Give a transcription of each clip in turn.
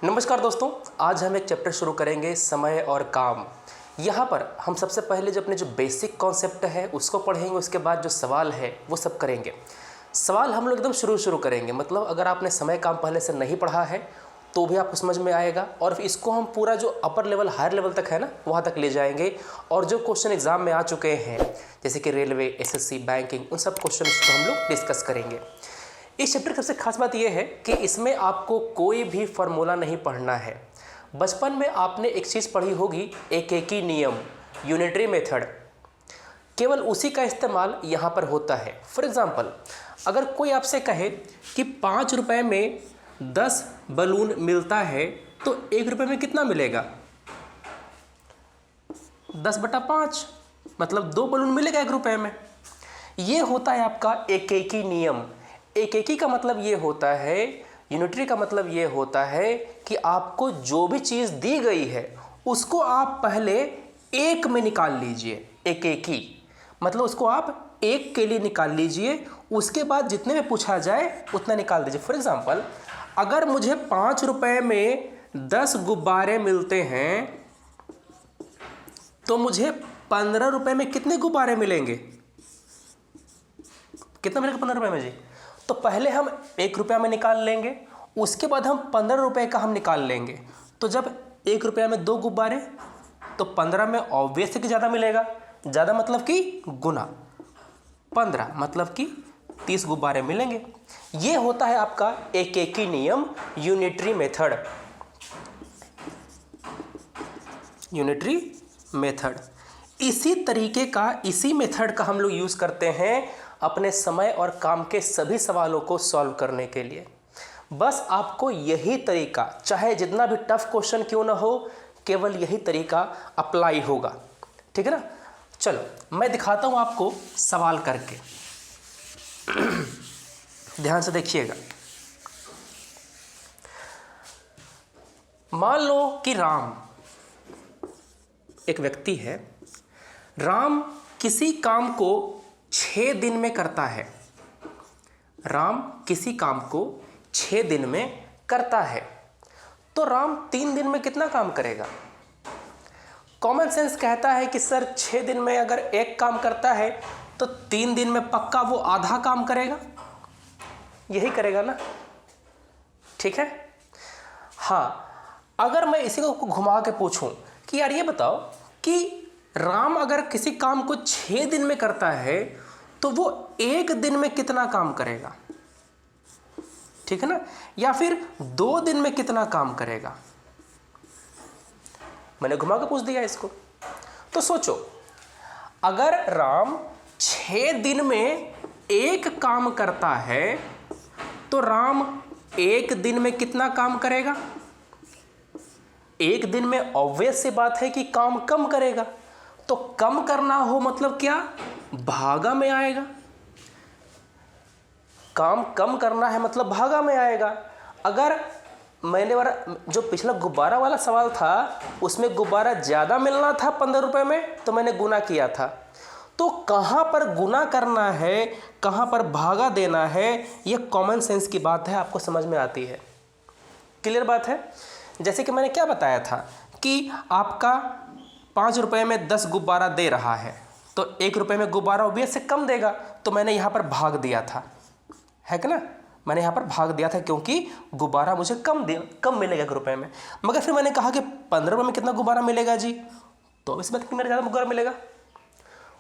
नमस्कार दोस्तों, आज हम एक चैप्टर शुरू करेंगे समय और काम। यहाँ पर हम सबसे पहले जो अपने बेसिक कॉन्सेप्ट है उसको पढ़ेंगे, उसके बाद जो सवाल है वो सब करेंगे। सवाल हम लोग एकदम शुरू करेंगे, मतलब अगर आपने समय काम पहले से नहीं पढ़ा है तो भी आपको समझ में आएगा, और इसको हम पूरा जो अपर लेवल हायर लेवल तक है ना वहाँ तक ले जाएंगे। और जो क्वेश्चन एग्जाम में आ चुके हैं जैसे कि रेलवे, एसएससी, बैंकिंग, उन सब क्वेश्चन को हम लोग डिस्कस करेंगे। इस चैप्टर की सबसे खास बात यह है कि इसमें आपको कोई भी फार्मूला नहीं पढ़ना है। बचपन में आपने एक चीज़ पढ़ी होगी, एकेकी नियम, यूनिटरी मेथड, केवल उसी का इस्तेमाल यहाँ पर होता है। फॉर एग्जांपल, अगर कोई आपसे कहे कि 5 रुपये में 10 बलून मिलता है तो 1 रुपये में कितना मिलेगा? 10/5, मतलब 2 बलून मिलेगा 1 रुपये में। ये होता है आपका एकेकी नियम। एकेकी का मतलब ये होता है, यूनिटरी का मतलब ये होता है कि आपको जो भी चीज़ दी गई है उसको आप पहले एक में निकाल लीजिए। एकेकी मतलब उसको आप एक के लिए निकाल लीजिए, उसके बाद जितने में पूछा जाए उतना निकाल दीजिए। फॉर एग्जांपल, अगर मुझे 5 रुपये में 10 गुब्बारे मिलते हैं तो मुझे 15 रुपये में कितने गुब्बारे मिलेंगे? कितना मिलेगा 15 रुपये में जी? तो पहले हम 1 रुपया में निकाल लेंगे, उसके बाद हम 15 रुपये का हम निकाल लेंगे। तो जब 1 रुपया में 2 गुब्बारे तो 15 में ऑब्वियस है कि ज़्यादा मिलेगा। ज़्यादा मतलब कि गुना, 15 मतलब कि 30 गुब्बारे मिलेंगे। ये होता है आपका एकेकी नियम, यूनिटरी मेथड। यूनिटरी मेथड इसी तरीके का, इसी मेथड का हम लोग यूज़ करते हैं अपने समय और काम के सभी सवालों को सॉल्व करने के लिए। बस आपको यही तरीका, चाहे जितना भी टफ क्वेश्चन क्यों ना हो, केवल यही तरीका अप्लाई होगा। ठीक है ना? चलो मैं दिखाता हूं आपको सवाल करके। ध्यान से देखिएगा। मान लो कि राम एक व्यक्ति है। राम किसी काम को 6 दिन में करता है। राम किसी काम को 6 दिन में करता है, तो राम 3 दिन में कितना काम करेगा? कॉमन सेंस कहता है कि सर 6 दिन में अगर एक काम करता है तो 3 दिन में पक्का वो आधा काम करेगा। यही करेगा ना? ठीक है। हाँ, अगर मैं इसी को घुमा के पूछूं कि यार ये बताओ कि राम अगर किसी काम को 6 दिन में करता है तो वो 1 दिन में कितना काम करेगा? ठीक है ना? या फिर 2 दिन में कितना काम करेगा? मैंने घुमा के पूछ दिया इसको। तो सोचो, अगर राम 6 दिन में एक काम करता है तो राम 1 दिन में कितना काम करेगा? 1 दिन में ऑब्वियस सी बात है कि काम कम करेगा। तो कम करना हो मतलब क्या? भागा में आएगा। काम कम करना है मतलब भागा में आएगा। अगर मैंने जो पिछला गुब्बारा वाला सवाल था उसमें गुब्बारा ज़्यादा मिलना था 15 रुपये में, तो मैंने गुना किया था। तो कहाँ पर गुना करना है, कहाँ पर भागा देना है, ये कॉमन सेंस की बात है, आपको समझ में आती है। क्लियर बात है? जैसे कि मैंने क्या बताया था कि आपका 5 रुपये में 10 गुब्बारा दे रहा है, तो 1 रुपये में गुब्बारा ऑब्वियस से कम देगा, तो मैंने यहाँ पर भाग दिया था, है कि ना? मैंने यहाँ पर भाग दिया था क्योंकि गुब्बारा मुझे कम मिलेगा 1 रुपये में। मगर फिर मैंने कहा कि 15 रुपये में कितना गुब्बारा मिलेगा जी? तो इस बात कि मेरा ज़्यादा गुब्बारा मिलेगा,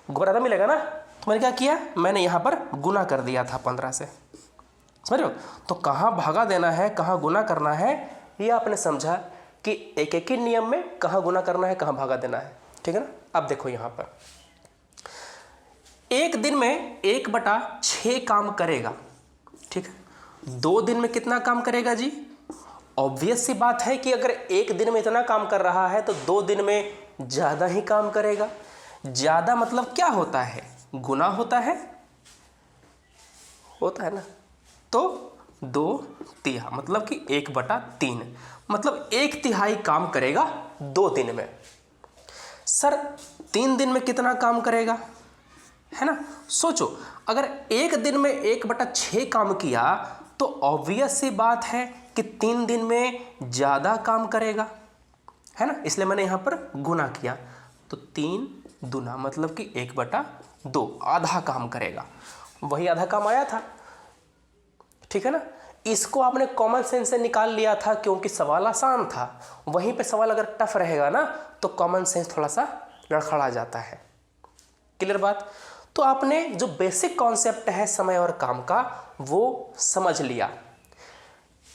गुब्बारा ज़्यादा मिलेगा ना। तो मैंने क्या किया, मैंने यहाँ पर गुना कर दिया था 15 से। समझ रहे हो? तो कहाँ भागा देना है, कहाँ गुना करना है, ये आपने समझा कि एक नियम में कहाँ गुना करना है, कहाँ भागा देना है। ठीक है ना? अब देखो यहाँ पर 1 दिन में 1/6 काम करेगा। ठीक है। 2 दिन में कितना काम करेगा जी? ऑब्वियस सी बात है कि अगर 1 दिन में इतना काम कर रहा है तो 2 दिन में ज़्यादा ही काम करेगा। ज़्यादा मतलब क्या होता है? गुना होता है ना। तो 2/3 मतलब कि 1/3, मतलब 1/3 काम करेगा 2 दिन में। सर 3 दिन में कितना काम करेगा? है ना? सोचो, अगर 1 दिन में 1/6 काम किया तो ऑब्वियस सी बात है कि 3 दिन में ज़्यादा काम करेगा, है ना, इसलिए मैंने यहाँ पर गुना किया। तो 3 दूना मतलब कि 1/2, आधा काम करेगा। वही आधा काम आया था, ठीक है ना। इसको आपने कॉमन सेंस से निकाल लिया था क्योंकि सवाल आसान था। वहीं पे सवाल अगर टफ रहेगा ना तो कॉमन सेंस थोड़ा सा लड़खड़ा जाता है। क्लियर बात। तो आपने जो बेसिक कॉन्सेप्ट है समय और काम का वो समझ लिया।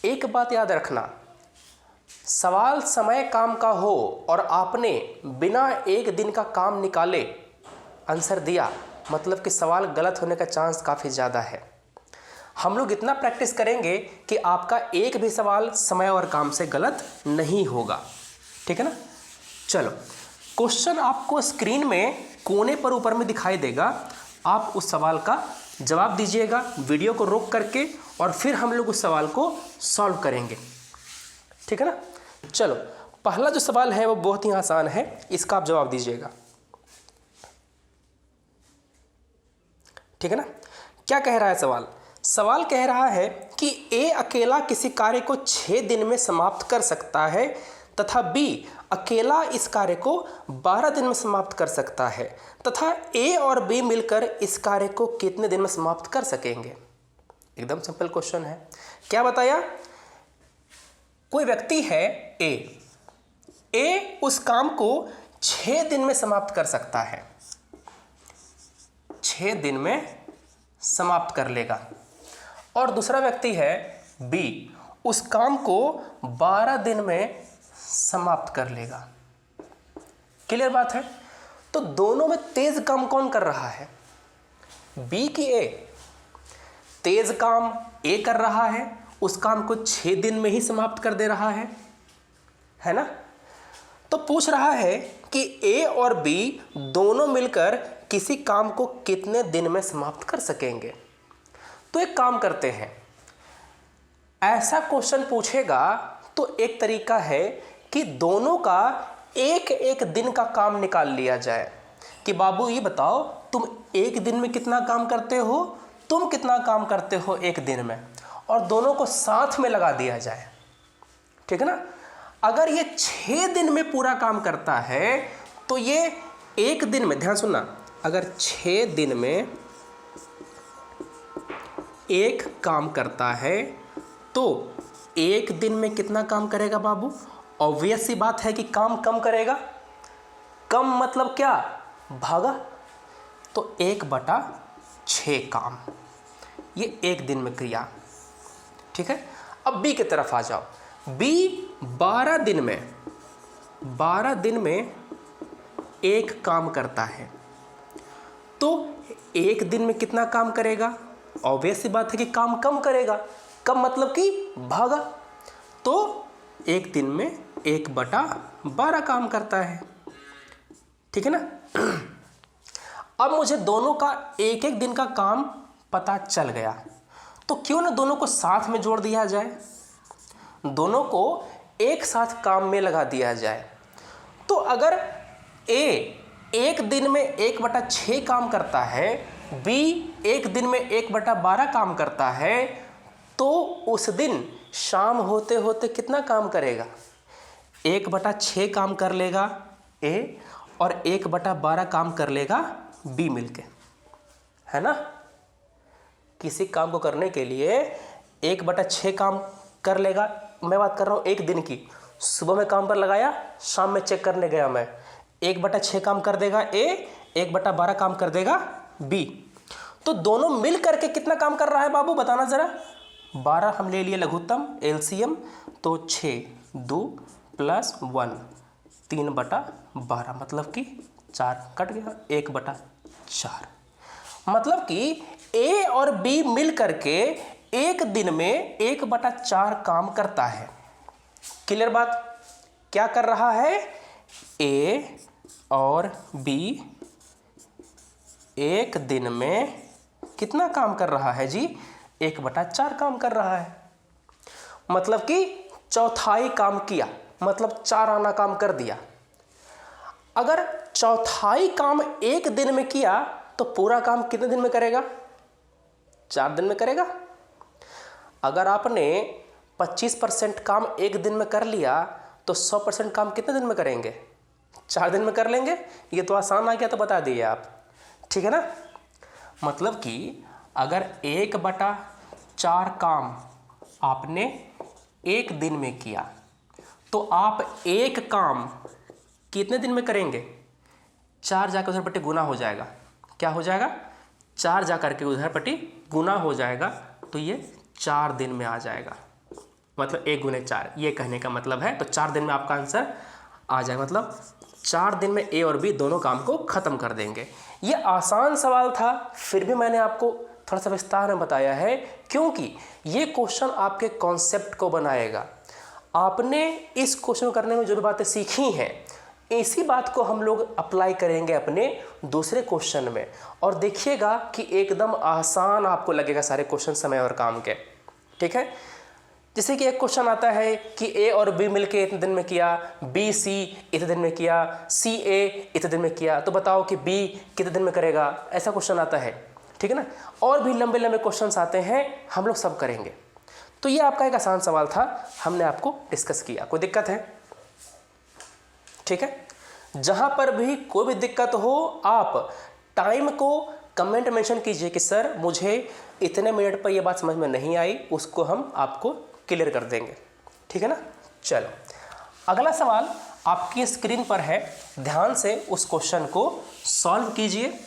एक बात याद रखना, सवाल समय काम का हो और आपने बिना एक दिन का काम निकाले आंसर दिया, मतलब कि सवाल गलत होने का चांस काफ़ी ज़्यादा है। हम लोग इतना प्रैक्टिस करेंगे कि आपका एक भी सवाल समय और काम से गलत नहीं होगा, ठीक है ना। चलो, क्वेश्चन आपको स्क्रीन में कोने पर ऊपर में दिखाई देगा, आप उस सवाल का जवाब दीजिएगा वीडियो को रोक करके, और फिर हम लोग उस सवाल को सॉल्व करेंगे, ठीक है ना। चलो, पहला जो सवाल है वो बहुत ही आसान है, इसका आप जवाब दीजिएगा, ठीक है ना। क्या कह रहा है सवाल? सवाल कह रहा है कि ए अकेला किसी कार्य को 6 दिन में समाप्त कर सकता है तथा बी अकेला इस कार्य को 12 दिन में समाप्त कर सकता है, तथा ए और बी मिलकर इस कार्य को कितने दिन में समाप्त कर सकेंगे। एकदम सिंपल क्वेश्चन है। क्या बताया? कोई व्यक्ति है ए उस काम को 6 दिन में समाप्त कर सकता है, 6 दिन में समाप्त कर लेगा, और दूसरा व्यक्ति है बी, उस काम को 12 दिन में समाप्त कर लेगा। क्लियर बात है। तो दोनों में तेज काम कौन कर रहा है? बी की ए? तेज काम ए कर रहा है, उस काम को 6 दिन में ही समाप्त कर दे रहा है ना। तो पूछ रहा है कि ए और बी दोनों मिलकर किसी काम को कितने दिन में समाप्त कर सकेंगे। तो एक काम करते हैं, ऐसा क्वेश्चन पूछेगा तो एक तरीका है कि दोनों का एक एक दिन का काम निकाल लिया जाए कि बाबू ये बताओ तुम एक दिन में कितना काम करते हो, तुम कितना काम करते हो एक दिन में, और दोनों को साथ में लगा दिया जाए, ठीक है ना। अगर ये 6 दिन में पूरा काम करता है तो ये एक दिन में, ध्यान सुनना, अगर 6 दिन में एक काम करता है तो एक दिन में कितना काम करेगा बाबू? ऑब्वियस सी बात है कि काम कम करेगा। कम मतलब क्या? भागा। तो 1/6 काम, ये एक दिन में क्रिया, ठीक है। अब बी की तरफ आ जाओ। बी 12 दिन में एक काम करता है, तो एक दिन में कितना काम करेगा? ऑब्वियस सी बात है कि काम कम करेगा। कम मतलब कि भागा। तो एक दिन में 1/12 काम करता है, ठीक है ना। अब मुझे दोनों का एक एक दिन का काम पता चल गया, तो क्यों ना दोनों को साथ में जोड़ दिया जाए, दोनों को एक साथ काम में लगा दिया जाए। तो अगर ए एक दिन में 1/6 काम करता है, बी एक दिन में 1/12 काम करता है, तो उस दिन शाम होते होते कितना काम करेगा? 1/6 काम कर लेगा ए और 1/12 काम कर लेगा बी मिलके, है ना। किसी काम को करने के लिए 1/6 काम कर लेगा। मैं बात कर रहा हूँ एक दिन की। सुबह में काम पर लगाया, शाम में चेक करने गया मैं, 1/6 काम कर देगा ए, 1/12 काम कर देगा बी। तो दोनों मिल करके कितना काम कर रहा है बाबू, बताना जरा। 12 हम ले लिए लघुत्तम एलसीएम, तो 6 2 + 1 3/12, मतलब कि 4 कट गया, 1/4। मतलब कि ए और बी मिल करके एक दिन में 1/4 काम करता है। क्लियर बात? क्या कर रहा है? ए और बी एक दिन में कितना काम कर रहा है जी? 1/4 काम कर रहा है। मतलब कि चौथाई काम किया, मतलब 4 आना काम कर दिया। अगर चौथाई काम एक दिन में किया तो पूरा काम कितने दिन में करेगा? 4 दिन में करेगा। अगर आपने 25% काम एक दिन में कर लिया तो 100% काम कितने दिन में करेंगे? 4 दिन में कर लेंगे। ये तो आसान आ गया, तो बता दिए आप, ठीक है ना। मतलब कि अगर 1/4 काम आपने एक दिन में किया तो आप एक काम कितने दिन में करेंगे? 4 जाकर उधर पट्टी गुना हो जाएगा। क्या हो जाएगा? 4 जाकर के उधर पट्टी गुना हो जाएगा, तो ये 4 दिन में आ जाएगा। मतलब 1 × 4, ये कहने का मतलब है। तो 4 दिन में आपका आंसर आ जाएगा। मतलब 4 दिन में ए और बी दोनों काम को ख़त्म कर देंगे। ये आसान सवाल था, फिर भी मैंने आपको थोड़ा सा विस्तार में बताया है, क्योंकि ये क्वेश्चन आपके कॉन्सेप्ट को बनाएगा। आपने इस क्वेश्चन करने में जो भी बातें सीखी हैं, इसी बात को हम लोग अप्लाई करेंगे अपने दूसरे क्वेश्चन में, और देखिएगा कि एकदम आसान आपको लगेगा सारे क्वेश्चन समय और काम के, ठीक है। जैसे कि एक क्वेश्चन आता है कि ए और बी मिलके इतने दिन में किया, बी सी इतने दिन में किया, सी ए इतने दिन में किया, तो बताओ कि बी कितने दिन में करेगा। ऐसा क्वेश्चन आता है, ठीक है ना। और भी लंबे लंबे क्वेश्चंस आते हैं, हम लोग सब करेंगे। तो ये आपका एक आसान सवाल था, हमने आपको डिस्कस किया। कोई दिक्कत है? ठीक है। जहां पर भी कोई भी दिक्कत हो, आप टाइम को कमेंट मेंशन कीजिए कि सर मुझे इतने मिनट पर ये बात समझ में नहीं आई, उसको हम आपको क्लियर कर देंगे, ठीक है ना। चलो, अगला सवाल आपकी स्क्रीन पर है, ध्यान से उस क्वेश्चन को सॉल्व कीजिए,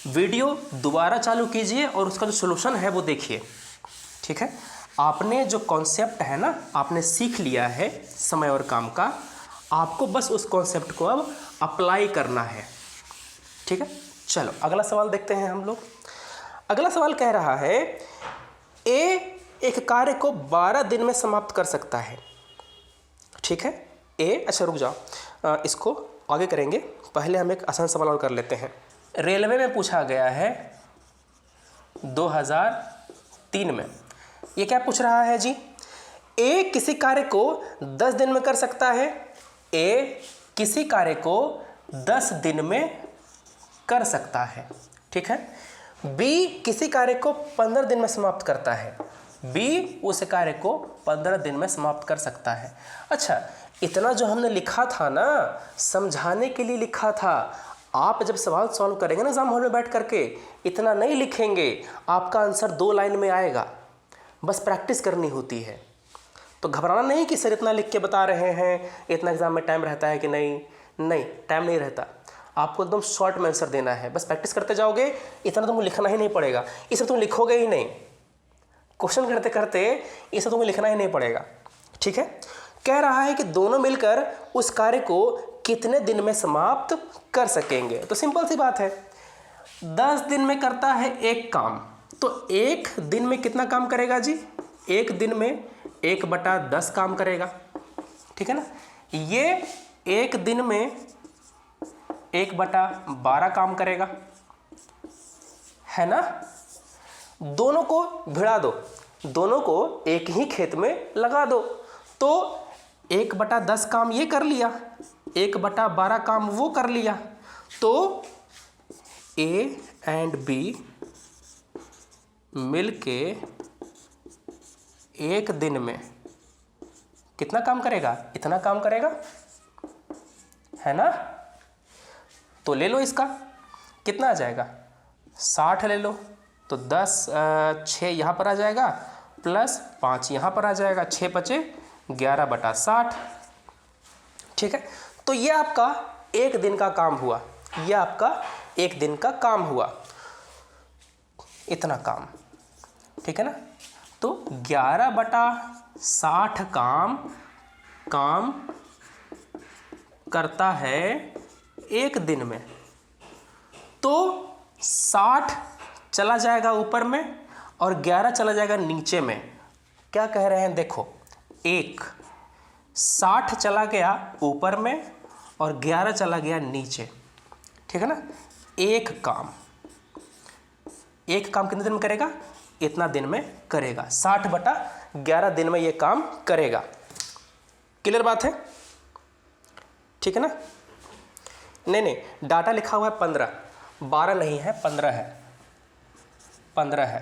वीडियो दोबारा चालू कीजिए और उसका जो सॉल्यूशन है वो देखिए, ठीक है। आपने जो कॉन्सेप्ट है ना, आपने सीख लिया है समय और काम का, आपको बस उस कॉन्सेप्ट को अब अप्लाई करना है, ठीक है। चलो अगला सवाल देखते हैं हम लोग। अगला सवाल कह रहा है ए एक कार्य को 12 दिन में समाप्त कर सकता है, ठीक है। ए, अच्छा रुक जाओ, इसको आगे करेंगे, पहले हम एक आसान सवाल और कर लेते हैं। रेलवे में पूछा गया है 2003 में, ये क्या पूछ रहा है जी? ए किसी कार्य को 10 दिन में कर सकता है। ए किसी कार्य को 10 दिन में कर सकता है, ठीक है। बी किसी कार्य को 15 दिन में समाप्त करता है। बी उस कार्य को 15 दिन में समाप्त कर सकता है। अच्छा, इतना जो हमने लिखा था ना, समझाने के लिए लिखा था। आप जब सवाल सॉल्व करेंगे ना एग्जाम हॉल में बैठ करके, इतना नहीं लिखेंगे, आपका आंसर 2 लाइन में आएगा। बस प्रैक्टिस करनी होती है। तो घबराना नहीं कि सर इतना लिख के बता रहे हैं, इतना एग्जाम में टाइम रहता है कि नहीं। नहीं, टाइम नहीं रहता। आपको एकदम शॉर्ट में आंसर देना है, बस प्रैक्टिस करते जाओगे, इतना तुमको लिखना ही नहीं पड़ेगा। इसे तुम लिखोगे ही नहीं, क्वेश्चन करते करते इसे तुम्हें लिखना ही नहीं पड़ेगा, ठीक है। कह रहा है कि दोनों मिलकर उस कार्य को कितने दिन में समाप्त कर सकेंगे। तो सिंपल सी बात है, 10 दिन में करता है एक काम, तो एक दिन में कितना काम करेगा जी? एक दिन में 1/10 काम करेगा, ठीक है ना। ये एक दिन में 1/12 काम करेगा, है ना। दोनों को भिड़ा दो, दोनों को एक ही खेत में लगा दो, तो 1/10 काम ये कर लिया, 1/12 काम वो कर लिया। तो ए एंड बी मिलके एक दिन में कितना काम करेगा? इतना काम करेगा, है ना। तो ले लो, इसका कितना आ जाएगा? 60 ले लो, तो 6 यहाँ पर आ जाएगा, प्लस 5 यहाँ पर आ जाएगा, 6 बचे 11/60, ठीक है। तो ये आपका एक दिन का काम हुआ, ये आपका एक दिन का काम हुआ, इतना काम, ठीक है ना। तो 11/60 काम करता है एक दिन में, तो 60 चला जाएगा ऊपर में और 11 चला जाएगा नीचे में। क्या कह रहे हैं देखो, 60 चला गया ऊपर में और 11 चला गया नीचे, ठीक है ना। एक काम कितने दिन में करेगा? इतना दिन में करेगा, 60/11 दिन में ये काम करेगा। क्लियर बात है, ठीक है ना। नहीं, डाटा लिखा हुआ है 15, 12 नहीं है, 15 है, 15 है।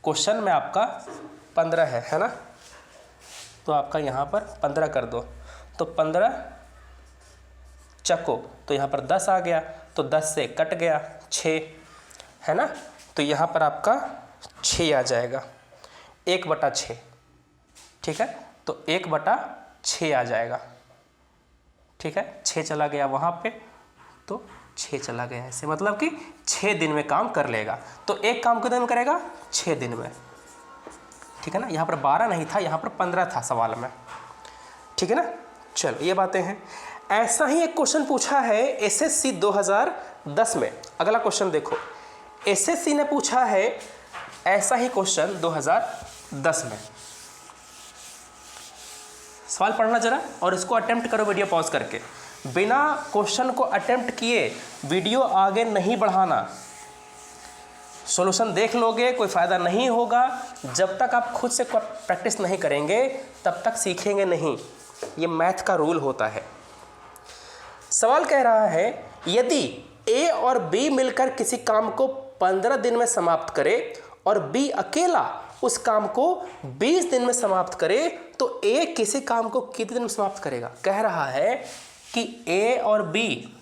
क्वेश्चन में आपका 15 है ना। तो आपका यहाँ पर 15 कर दो, तो 15 चको, तो यहाँ पर 10 आ गया, तो 10 से कट गया 6, है ना। तो यहाँ पर आपका 6 आ जाएगा, 1/6, ठीक है। तो 1/6 आ जाएगा, ठीक है। 6 चला गया वहाँ पे, तो 6 चला गया ऐसे, मतलब कि 6 दिन में काम कर लेगा। तो एक काम कितने में करेगा? 6 दिन में, ठीक है ना। यहाँ पर 12 नहीं था, यहाँ पर 15 था सवाल में, ठीक है ना। चलो ये बातें हैं। ऐसा ही एक क्वेश्चन पूछा है एसएससी 2010 में। अगला क्वेश्चन देखो, एसएससी ने पूछा है ऐसा ही क्वेश्चन 2010 में। सवाल पढ़ना जरा और इसको अटेम्प्ट करो वीडियो पॉज करके। बिना क्वेश्चन को अटेम्प्ट किए वीडियो आगे नहीं बढ़ाना। सॉल्यूशन देख लोगे, कोई फ़ायदा नहीं होगा। जब तक आप खुद से प्रैक्टिस नहीं करेंगे तब तक सीखेंगे नहीं। ये मैथ का रूल होता है। सवाल कह रहा है यदि ए और बी मिलकर किसी काम को 15 दिन में समाप्त करे और बी अकेला उस काम को 20 दिन में समाप्त करे, तो ए किसी काम को कितने दिन में समाप्त करेगा? कह रहा है कि ए और बी,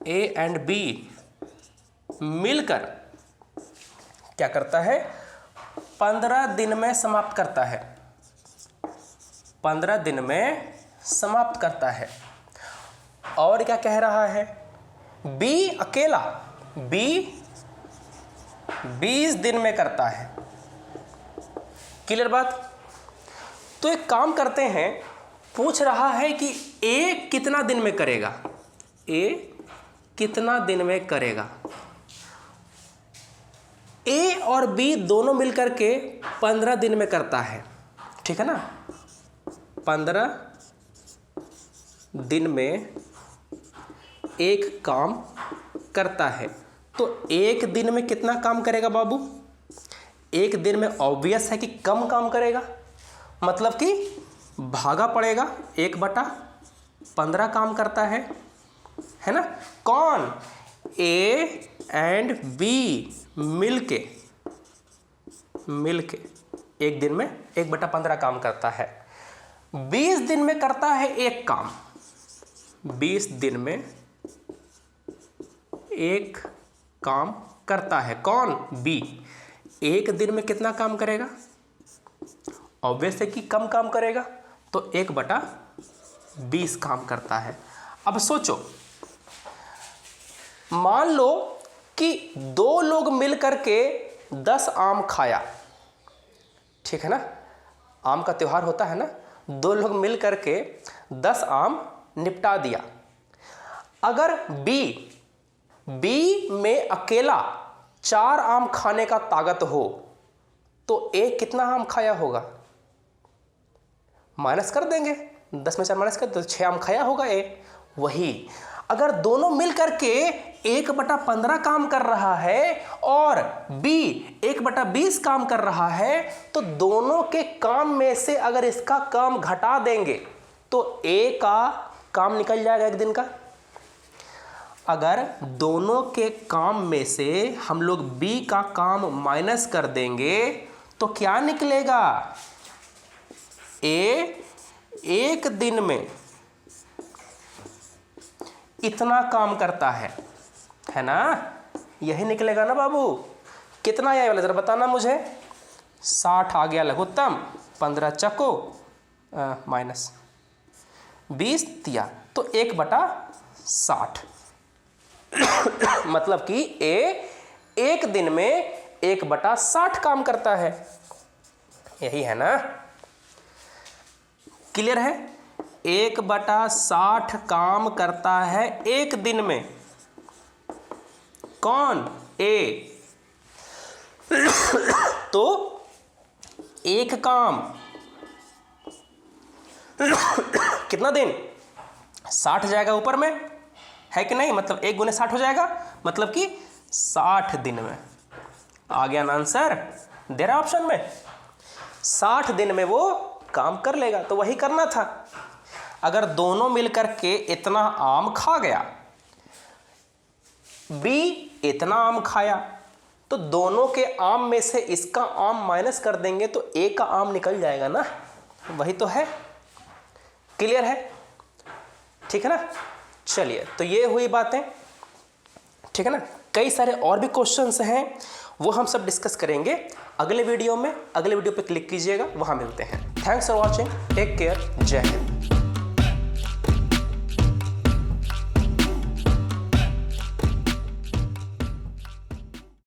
ए एंड बी मिलकर क्या करता है? 15 दिन में समाप्त करता है, 15 दिन में समाप्त करता है। और क्या कह रहा है? बी अकेला, बी 20 दिन में करता है। क्लियर बात? तो एक काम करते हैं, पूछ रहा है कि ए कितना दिन में करेगा, ए कितना दिन में करेगा। ए और बी दोनों मिलकर के 15 दिन में करता है, ठीक है ना। 15 दिन में एक काम करता है, तो एक दिन में कितना काम करेगा बाबू? एक दिन में ऑब्वियस है कि कम काम करेगा, मतलब कि भागा पड़ेगा, 1/15 काम करता है ना। कौन? ए एंड बी मिलके एक दिन में 1/15 काम करता है। 20 दिन में करता है एक काम, 20 दिन में एक काम करता है। कौन? बी। एक दिन में कितना काम करेगा? ऑब्वियस है कि कम काम करेगा, तो 1/20 काम करता है। अब सोचो, मान लो कि 2 लोग मिलकर के 10 आम खाया, ठीक है ना। आम का त्योहार होता है ना। 2 लोग मिलकर के 10 आम निपटा दिया। अगर बी में अकेला 4 आम खाने का ताकत हो, तो ए कितना आम खाया होगा? माइनस कर देंगे, 10 में 4 माइनस कर दो, 6 आम खाया होगा ए। वही अगर दोनों मिलकर के 1/15 काम कर रहा है और बी 1/20 काम कर रहा है, तो दोनों के काम में से अगर इसका काम घटा देंगे तो ए का काम निकल जाएगा एक दिन का। अगर दोनों के काम में से हम लोग बी का काम माइनस कर देंगे तो क्या निकलेगा? ए एक दिन में इतना काम करता है ना। यही निकलेगा ना बाबू। कितना आया वाला जरा बताना मुझे। 60 आ गया लघुत्तम, 15 चको माइनस 20 दिया, तो 1/60 मतलब कि ए एक दिन में 1/60 काम करता है। यही है ना। क्लियर है? 1/60 काम करता है एक दिन में। कौन? ए। तो एक काम कितना दिन? 60 जाएगा ऊपर में, है कि नहीं? मतलब 1 × 60 हो जाएगा, मतलब कि 60 दिन में। आ गया ना आंसर? दे रहा ऑप्शन में। 60 दिन में वो काम कर लेगा। तो वही करना था। अगर दोनों मिलकर के इतना आम खा गया, बी इतना आम खाया, तो दोनों के आम में से इसका आम माइनस कर देंगे तो ए का आम निकल जाएगा ना। वही तो है। क्लियर है? ठीक है ना। चलिए, तो ये हुई बातें, ठीक है ना। कई सारे और भी क्वेश्चंस हैं, वो हम सब डिस्कस करेंगे अगले वीडियो में। अगले वीडियो पे क्लिक कीजिएगा, वहां मिलते हैं। Thanks for watching, take care, जय हिंद।